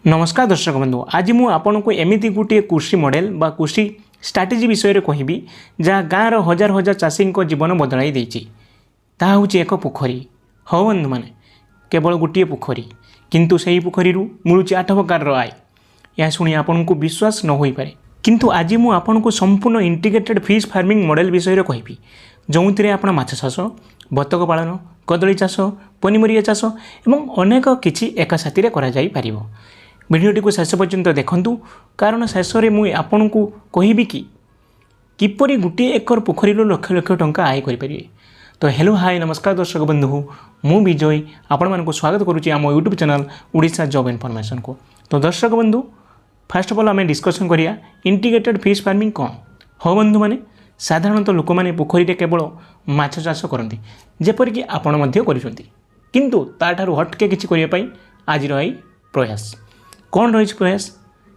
नमस्कार दर्शक बंधु आज मुझे आपन को एमती गोटे कृषि मॉडल बा कृषि स्ट्राटेजी विषय में कहबी जहाँ गाँव हजार हजार चाषी जीवन बदलाई देछि। ताहा होछि एक पोखरी। हाँ बंधु मैंने केवल गोटे पोखरी किंतु सही पोखरी मिलूँ 8 प्रकार आय। यह शुणी आपन को विश्वास न हो पारे किंतु आज मुझे आपन को संपूर्ण इंटीग्रेटेड फिश फार्मिंग मॉडल विषय में कहबी जो आप माछ चाष बतक पालन कदली चाष पनीपरिया चाष एवं अनेक किछि एक साथी करा जाई पारिबो। भिडियोटी को शेष पर्यंत देखंतु कारण शेष में मुझे आपन को कहबी कि किपरि गोटे एकर पोखरी लक्ष लक्ष टंका आय करें। तो हेलो हाय नमस्कार दर्शक बंधु मु विजय आपण मानक स्वागत करुच्ची आम YouTube channel Odisha job information को। तो दर्शक बंधु फास्ट ऑफ ऑल आम डिस्कसन करिया इंटीग्रेटेड फिश फार्मिंग कौन। हाँ बंधु मैंने साधारणतः लोक मैंने पोखरी केवल माछ चाष करती जेपरिक आपण किंतु ताठारु हटके किछि करिया पई आज रही प्रयास कौन रही प्रयास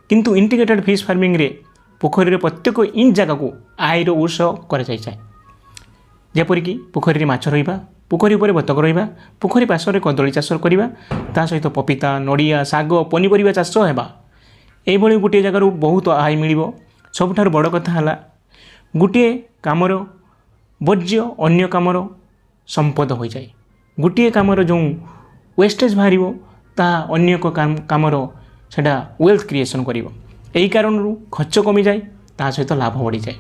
किंतु इंटीग्रेटेड फिश फार्मिंग रे पोखरी प्रत्येक इंच जगह को आयर उत्स करपरिक पोखरी माछ रहा पोखरी पर बतक रहा पोखरी पार्श्व कदली चाष करवा ता सहित पपीता नड़िया साग पनीपरिया चाष होगा यही गोटे जगार बहुत आय मिल। सबुठ बड़ कथा है गोटे कामर वर्ज्य अन्य कामर संपद हो जाए। गोटे कामर जो वेस्टेज बाहर ता अन्य कामर सेटा वेल्थ क्रिएशन करिवो। एही कारण खर्च कमी जाए ता सहित लाभ बढ़ी जाए।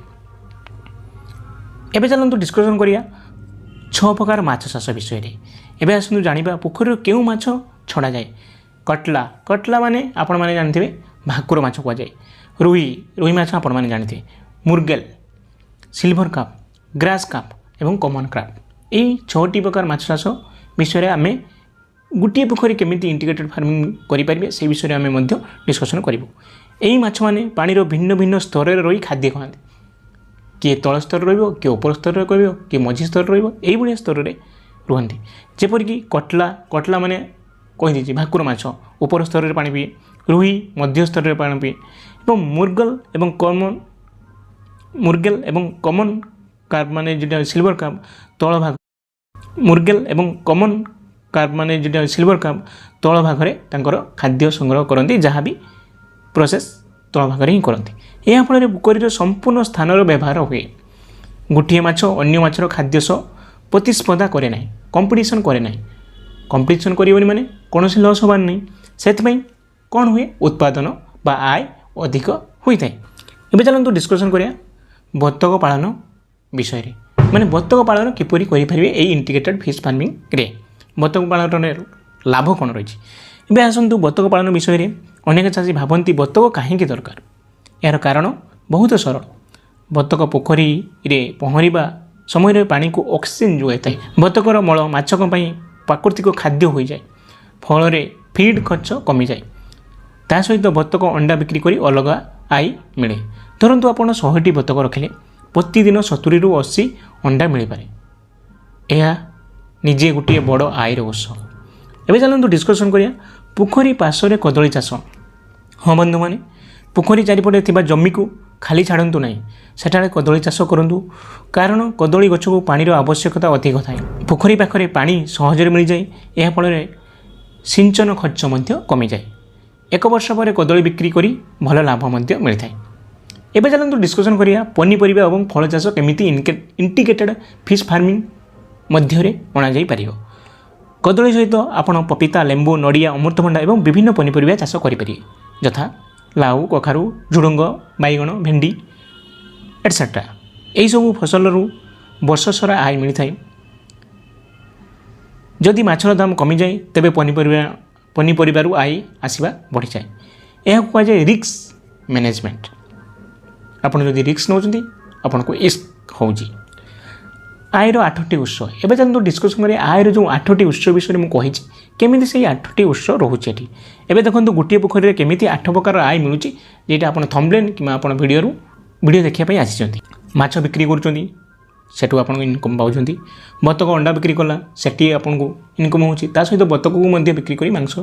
एबे चलंतु डिस्कशन करिया 6 प्रकार माछ चाष विषय रे। एबे आसनु जानिबा पोखरी केउ माछ छड़ा जाए। कटला कटला माने आपण माने जानथिबे भाकुर माछ को जाए। रुई रुई माछ आपण माने जानथिबे। मुर्गेल सिल्वर काप ग्रास काप एवं कॉमन क्रैब एही 6टी प्रकार माछ चाष विषय रे आमे गोटे पोखरी केमिति इंटीग्रेटेड फार्मिंग करें से विषय में आम डिस्कसन करूँ। यही माछ मैंने पानी भिन्न भिन्न स्तर में रही खाद्य खाते किए तल स्तर किए ऊपर स्तर रही किए मझी स्तर रही स्तर में रुहति। जेपरिक कटला कटला माने कहीदे भाकुर माछ ऊपर स्तर में पानी पिए रुई मध्य स्तर में पानी पिए और मुर्गेल एवं कॉमन कार्प माने जो सिल्वर कार्प तल भाग मुर्गेल एवं कॉमन कार्प माने जो सिल्वर कार्प तल भागरे तांकर खाद्य संग्रह करती जहाँ भी प्रोसेस तल भागरे ही करती। यह फल पोखरी संपूर्ण स्थान व्यवहार हुए। गोटे माछ अन्य माछर खाद्य सह प्रतिस्पर्धा करे ना कंपटीशन करे ना कंपटीशन करनी माने कौन लस हबार नहीं से कौन हुए उत्पादन बा आय अधिक होता है। एबे चलतु डिस्कसन करिया बतक पालन विषय रे माने बतक पालन किपरि करि परिबे एई इंटीग्रेटेड फिश फार्मिंग रे बतक पालन लाभ कौन रही। एबे आसतु बतक पालन विषय में अनेक चाषी भावती बतक कहीं दरकार। यार कारण बहुत सरल। बतक पोखरी रे पहरिबा समय पानी को ऑक्सीजन जोगाई थाए। बतकर मल माछक प्राकृतिक खाद्य हो जाए फल फीड खर्च कमी जाए ता सहित बतक अंडा बिक्री करी अलग आय मिले। धरतु आप 100टी बतक रखिले प्रतिदिन 70 ରୁ 80 अंडा मिल पारे। यह निजे गोटे बड़ आयर उत्स। एबे चलतु डिस्कसन करिया पोखरी पार्श्व कदली चाष। हाँ बंधु मैंने पोखरी चारिपटे थिबा जमी को खाली छाड़ू ना सेठारे कदली चाष करूँ कारण कदली गछ को पानी आवश्यकता अधिक थाए। पोखरी पाखरे पानी सहजरे मिल जाए यह फल सिंचन खर्च कमी जाए। 1 वर्ष पर कदली बिक्री करी भल लाभ मिलता है। एबे चलतु डिस्कसन करिया पनीपरिया और फल चाष केमिति इंटीग्रेटेड फिश फार्मिंग मध्य अणा पार। कदली सहित आपड़ पपीता लेंबू नड़िया अमृतभंडा और विभिन्न पनीपरिया चाष करें यथा लाउ कखारू झुडुंग बैगण भेंडी एटसेट्रा। यही सब फसल वर्ष सारा आय मिलता है। जदि माछर दाम कमी जाए तेबे पनीपरिया आय आसवा बढ़ी जाए। यह कहुए रिस्क मैनेजमेंट। आपड़ जदि रिस्क नौ आपन को इस्क हो आयर 8टी उत्स। एवं चलते डिस्कसन करें आयर जो 8टी उत्स विषय में कही केमी से 8टी उत्स रोचे। एवं देखो गोटे पोखरी केमी 8 प्रकार आय मिलूँ जेटा आप थंबनेल कि वीडियो देखापी आसी माछ बिक्री करूँ आप इनकम पाँच बतक अंडा बिक्री कला से आपको इनकम हो सहित बतक को बिक्री कर मांस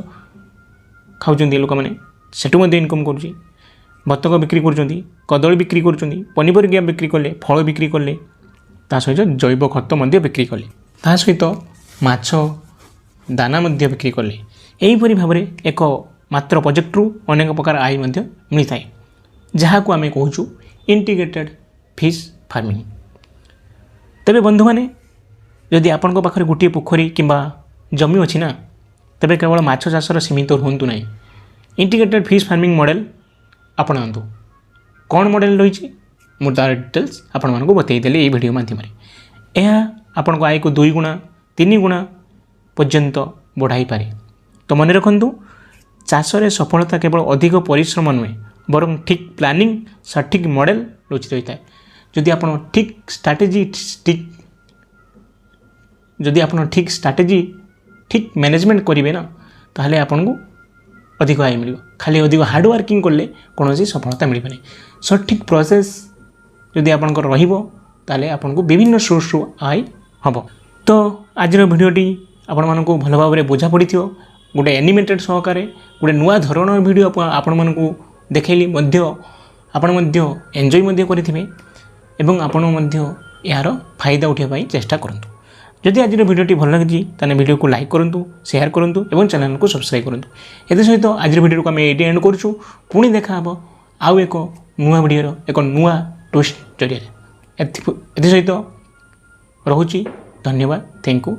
खाऊँ लोक मैंने सेठू इनकम कर बतक बिक्री कर कदली बिक्री कर पनीपरिया बिक्री कले फल बिक्री कले ता सहित जैव खत बिक्री कले ता सहित माछ दाना बिक्री कले। यहीपरि भाव में एक ମାତ୍ର ପ୍ରୋଜେକ୍ଟରୁ ଅନେକ ପ୍ରକାର ଆୟ ମଧ୍ୟ ମିଳିଥାଏ, ଯାହାକୁ ଆମେ କହୁଛୁ ଇଣ୍ଟିଗ୍ରେଟେଡ୍ ଫିସ୍ ଫାର୍ମିଂ। ତେବେ ବନ୍ଧୁମାନେ, ଯଦି ଆପଣଙ୍କ ପାଖରେ ଗୋଟିଏ ପୋଖରୀ କିମ୍ବା ଜମି ଅଛି ନା, ତେବେ କେବଳ ମାଛ ଚାଷର ସୀମିତ ହୁଅନ୍ତୁ ନାହିଁ, ଇଣ୍ଟିଗ୍ରେଟେଡ୍ ଫିସ୍ ଫାର୍ମିଂ ମଡ଼େଲ ଆପଣାନ୍ତୁ। କ'ଣ ମଡ଼େଲ ରହିଛି ମୁଁ ତାର ଡିଟେଲ୍ସ ଆପଣମାନଙ୍କୁ ବତେଇଦେଲି ଏହି ଭିଡ଼ିଓ ମାଧ୍ୟମରେ। ଏହା ଆପଣଙ୍କ ଆୟକୁ 2 ଗୁଣା 3 ଗୁଣା ପର୍ଯ୍ୟନ୍ତ ବଢ଼ାଇପାରେ। ତ ମନେ ରଖନ୍ତୁ, ଚାଷରେ ସଫଳତା କେବଳ ଅଧିକ ପରିଶ୍ରମ ନୁହେଁ, ବରଂ ଠିକ୍ ପ୍ଲାନିଂ, ସଠିକ୍ ମଡ଼େଲ ଲୁଚି ରହିଥାଏ। ଯଦି ଆପଣ ଠିକ୍ ଷ୍ଟ୍ରାଟେଜି ଠିକ୍ ମ୍ୟାନେଜମେଣ୍ଟ କରିବେ ନା, ତାହେଲେ ଆପଣଙ୍କୁ ଅଧିକ ଆୟ ମିଳିବ। ଖାଲି ଅଧିକ ହାର୍ଡ଼ୱାର୍କିଂ କଲେ କୌଣସି ସଫଳତା ମିଳିବ ନାହିଁ। ସଠିକ୍ ପ୍ରୋସେସ୍ ଯଦି ଆପଣଙ୍କର ରହିବ, ତାହେଲେ ଆପଣଙ୍କୁ ବିଭିନ୍ନ ସୋର୍ସରୁ ଆୟ ହେବ। ତ ଆଜିର ଭିଡ଼ିଓଟି ଆପଣମାନଙ୍କୁ ଭଲ ଭାବରେ ବୁଝା ପଡ଼ିଥିବ। ଗୋଟେ ଆନିମେଟେଡ଼ ସହକାରେ ଗୋଟେ ନୂଆ ଧରଣର ଭିଡ଼ିଓ ଆପଣମାନଙ୍କୁ ଦେଖାଇଲି ମଧ୍ୟ, ଆପଣ ମଧ୍ୟ ଏନ୍ଜୟ ମଧ୍ୟ କରିଥିବେ ଏବଂ ଆପଣ ମଧ୍ୟ ଏହାର ଫାଇଦା ଉଠାଇବା ପାଇଁ ଚେଷ୍ଟା କରନ୍ତୁ। ଯଦି ଆଜିର ଭିଡ଼ିଓଟି ଭଲ ଲାଗିଛି ତାହେଲେ ଭିଡ଼ିଓକୁ ଲାଇକ୍ କରନ୍ତୁ, ସେୟାର କରନ୍ତୁ ଏବଂ ଚ୍ୟାନେଲକୁ ସବସ୍କ୍ରାଇବ୍ କରନ୍ତୁ। ଏଥିସହିତ ଆଜିର ଭିଡ଼ିଓକୁ ଆମେ ଏଇଠି ଏଣ୍ଡ କରୁଛୁ। ପୁଣି ଦେଖା ହେବ ଆଉ ଏକ ନୂଆ ଭିଡ଼ିଓର ଏକ ନୂଆ ଟୁଇଷ୍ଟ ଜରିଆରେ। ଏଥିସହିତ ରହୁଛି। ଧନ୍ୟବାଦ। Thank you.